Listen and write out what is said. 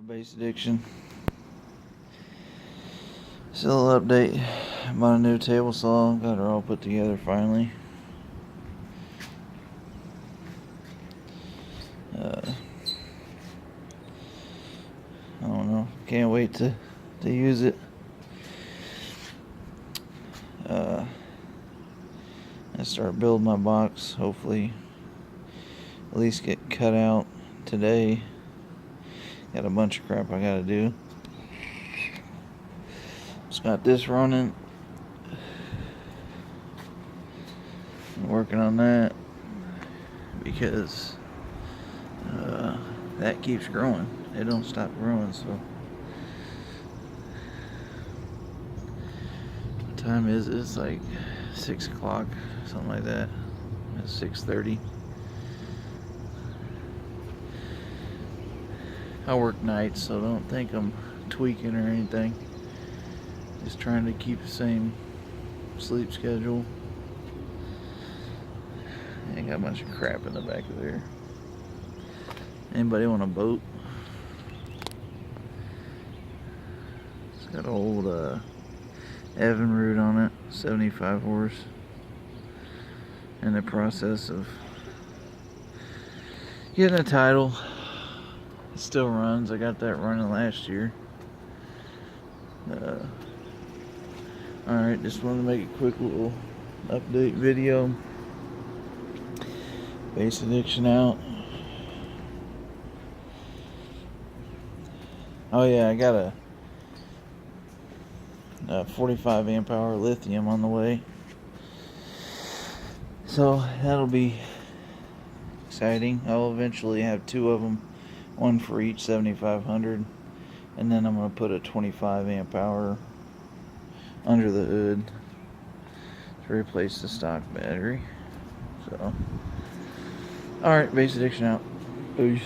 Base addiction. Still an update. Bought a new table saw. Got her all put together finally. I don't know. Can't wait to use it. I start building my box. Hopefully, at least get cut out today. Got a bunch of crap I gotta do. Just got this running. I'm working on that because that keeps growing. It don't stop growing. So what time is it? It's like 6 o'clock, something like that. It's 6:30. I work nights, so don't think I'm tweaking or anything. Just trying to keep the same sleep schedule. I got a bunch of crap in the back of there. Anybody want a boat? It's got an old Evinrude on it, 75 horse. In the process of getting a title. It still runs. I got that running last year. Alright, just wanted to make a quick little update video. Base addiction out. Oh yeah, I got a 45 amp hour lithium on the way. So that'll be exciting. I'll eventually have two of them, one for each 7500, and then I'm going to put a 25 amp hour under the hood to replace the stock battery. So alright, base addiction out. Peace.